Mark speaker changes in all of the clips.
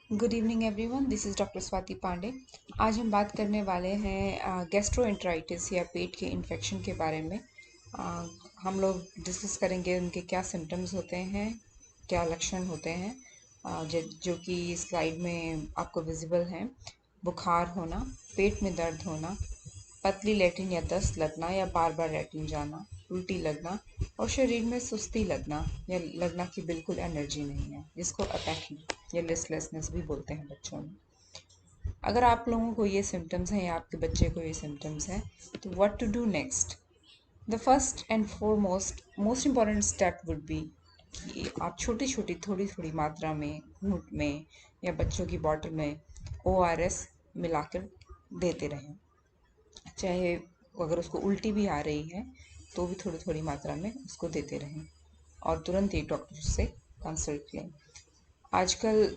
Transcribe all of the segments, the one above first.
Speaker 1: Good evening everyone, this is doctor Swati Pandey. आज हम बात करने वाले हैं गैस्ट्रोएंटराइटिस या पेट के इन्फेक्शन के बारे में। हम लोग डिस्कस करेंगे उनके क्या सिम्टम्स होते हैं, क्या लक्षण होते हैं, जो कि स्लाइड में आपको विजिबल हैं। बुखार होना, पेट में दर्द होना, पतली लैट्रिन या दस्त लगना या बार बार लैट्रिन जाना, उल्टी लगना और शरीर में सुस्ती लगना या लगना कि बिल्कुल एनर्जी नहीं है, जिसको अपैथी या लिस्टलेसनेस भी बोलते हैं बच्चों में। अगर आप लोगों को ये सिम्टम्स हैं या आपके बच्चे को ये सिम्टम्स हैं तो what to do next. The first and foremost most important step would be कि आप छोटी छोटी थोड़ी थोड़ी मात्रा में घूंट में या बच्चों की बॉटल में ORS मिलाकर देते रहें। चाहे अगर उसको उल्टी भी आ रही है तो भी थोड़ी थोड़ी मात्रा में उसको देते रहें और तुरंत एक डॉक्टर से कंसल्ट लें। आजकल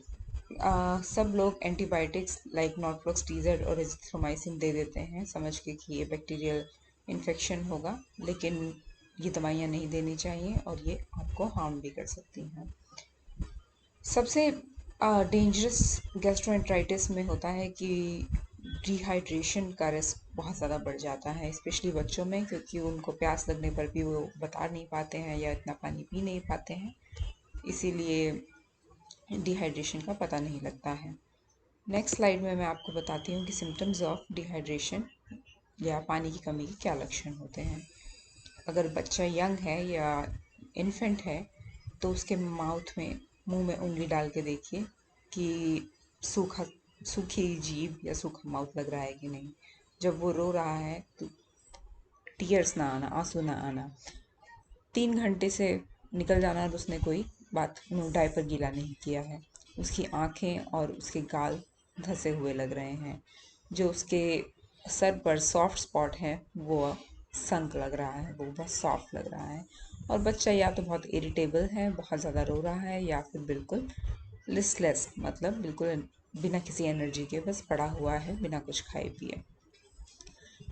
Speaker 1: सब लोग एंटीबायोटिक्स लाइक नॉर्फ्लॉक्सटिज़ेड और एजिथ्रोमाइसिन दे देते हैं समझ के कि ये बैक्टीरियल इन्फेक्शन होगा, लेकिन ये दवाइयाँ नहीं देनी चाहिए और ये आपको हार्म भी कर सकती हैं। सबसे डेंजरस गैस्ट्रोएंटराइटिस में होता है कि डिहाइड्रेशन का रिस्क बहुत ज़्यादा बढ़ जाता है, स्पेशली बच्चों में, क्योंकि उनको प्यास लगने पर भी वो बता नहीं पाते हैं या इतना पानी पी नहीं पाते हैं, इसीलिए डिहाइड्रेशन का पता नहीं लगता है। नेक्स्ट स्लाइड में मैं आपको बताती हूँ कि सिम्टम्स ऑफ डिहाइड्रेशन या पानी की कमी के क्या लक्षण होते हैं। अगर बच्चा यंग है या इन्फेंट है तो उसके मुंह में उंगली डाल के देखिए कि सूखा सूखी जीभ या सूखा माउथ लग रहा है कि नहीं। जब वो रो रहा है तो टीयर्स ना आना, आंसू ना आना, 3 घंटे से निकल जाना और उसने कोई डायपर गीला नहीं किया है, उसकी आंखें और उसके गाल धसे हुए लग रहे हैं, जो उसके सर पर सॉफ्ट स्पॉट है वो संक लग रहा है, वो बहुत सॉफ्ट लग रहा है, और बच्चा या तो बहुत इरिटेबल है, बहुत ज़्यादा रो रहा है, या फिर बिल्कुल लिस्टलेस, मतलब बिल्कुल बिना किसी एनर्जी के बस पड़ा हुआ है बिना कुछ खाए पिए।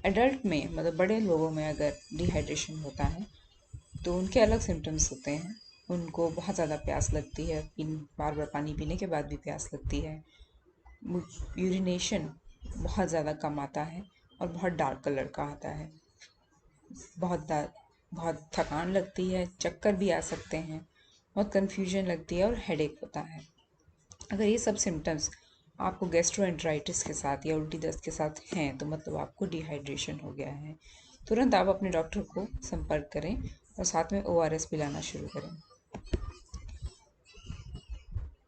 Speaker 1: एडल्ट में, मतलब बड़े लोगों में, अगर डिहाइड्रेशन होता है तो उनके अलग सिम्टम्स होते हैं। उनको बहुत ज़्यादा प्यास लगती है, बार बार पानी पीने के बाद भी प्यास लगती है। यूरिनेशन बहुत ज़्यादा कम आता है और बहुत डार्क कलर का आता है। बहुत बहुत थकान लगती है, चक्कर भी आ सकते हैं, बहुत कन्फ्यूजन लगती है और हेडेक होता है। अगर ये सब सिम्टम्स आपको गैस्ट्रोएंटराइटिस के साथ या उल्टी दस्त के साथ हैं तो मतलब आपको डिहाइड्रेशन हो गया है। तुरंत आप अपने डॉक्टर को संपर्क करें और साथ में ORS पिलाना शुरू करें।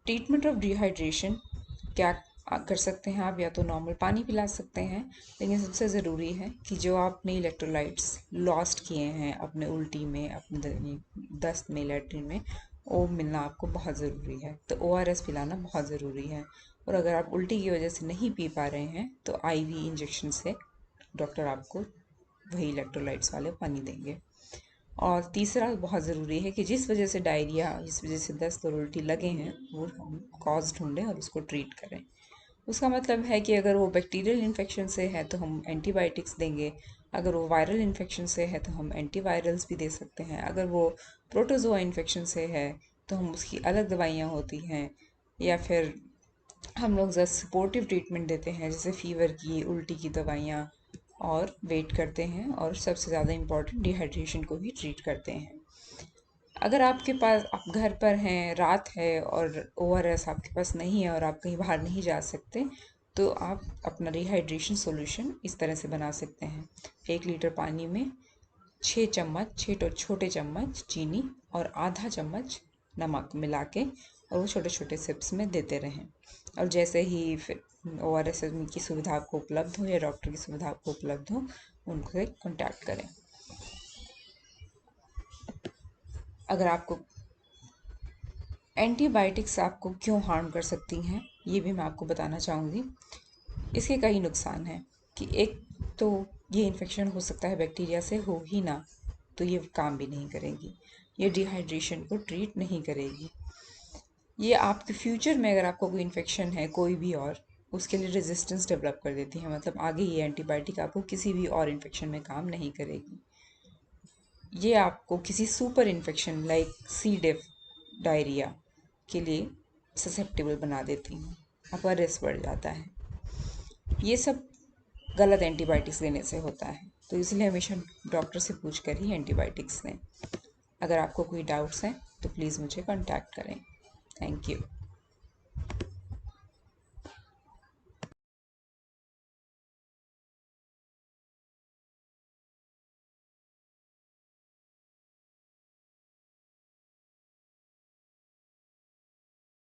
Speaker 1: ट्रीटमेंट ऑफ डिहाइड्रेशन क्या कर सकते हैं आप? या तो नॉर्मल पानी पिला सकते हैं, लेकिन सबसे ज़रूरी है कि जो आपने इलेक्ट्रोलाइट्स लॉस्ट किए हैं अपने उल्टी में, अपने दस्त में, लैट्रिन में, वो मिलना आपको बहुत ज़रूरी है। तो ORS पिलाना बहुत ज़रूरी है। और अगर आप उल्टी की वजह से नहीं पी पा रहे हैं तो IV इंजेक्शन से डॉक्टर आपको वही इलेक्ट्रोलाइट्स वाले पानी देंगे। और तीसरा बहुत ज़रूरी है कि जिस वजह से डायरिया, जिस वजह से दस्त और उल्टी लगे हैं, वो हम कॉज ढूंढें और उसको ट्रीट करें। उसका मतलब है कि अगर वो बैक्टीरियल इन्फेक्शन से है तो हम एंटीबायोटिक्स देंगे, अगर वो वायरल इन्फेक्शन से है तो हम एंटीवायरल्स भी दे सकते हैं, अगर वो प्रोटोजोआ इन्फेक्शन से है तो हम उसकी अलग दवाइयाँ होती हैं, या फिर हम लोग जस्ट सपोर्टिव ट्रीटमेंट देते हैं, जैसे फ़ीवर की, उल्टी की दवाइयाँ, और वेट करते हैं और सबसे ज़्यादा इम्पॉर्टेंट डिहाइड्रेशन को भी ट्रीट करते हैं। अगर आपके पास, आप घर पर हैं, रात है और ORS आपके पास नहीं है और आप कहीं बाहर नहीं जा सकते, तो आप अपना डिहाइड्रेशन सॉल्यूशन इस तरह से बना सकते हैं। 1 लीटर पानी में 6 छोटे चम्मच चीनी और आधा चम्मच नमक मिला के और वो छोटे छोटे सिप्स में देते रहें। और जैसे ही फिर ORS की सुविधा आपको उपलब्ध हो या डॉक्टर की सुविधा आपको उपलब्ध हो, उनसे कॉन्टैक्ट करें। अगर आपको एंटीबायोटिक्स आपको क्यों हार्म कर सकती हैं, ये भी मैं आपको बताना चाहूँगी। इसके कई नुकसान हैं कि एक तो ये इन्फेक्शन हो सकता है बैक्टीरिया से, हो ही ना तो ये काम भी नहीं करेगी, ये डिहाइड्रेशन को ट्रीट नहीं करेगी। ये आपके फ्यूचर में अगर आपको कोई इन्फेक्शन है कोई भी, और उसके लिए रेजिस्टेंस डेवलप कर देती है, मतलब आगे ये एंटीबायोटिक आपको किसी भी और इन्फेक्शन में काम नहीं करेगी। ये आपको किसी super infection like C. diff, diarrhoea के लिए ससेप्टेबल बना देती हैं। आपका रिस्क बढ़ जाता है। ये सब गलत एंटीबायोटिक्स लेने से होता है, तो इसलिए हमेशा डॉक्टर से पूछ कर ही एंटीबायोटिक्स लें। अगर आपको कोई डाउट्स हैं तो प्लीज़ मुझे कांटेक्ट करें। Thank you.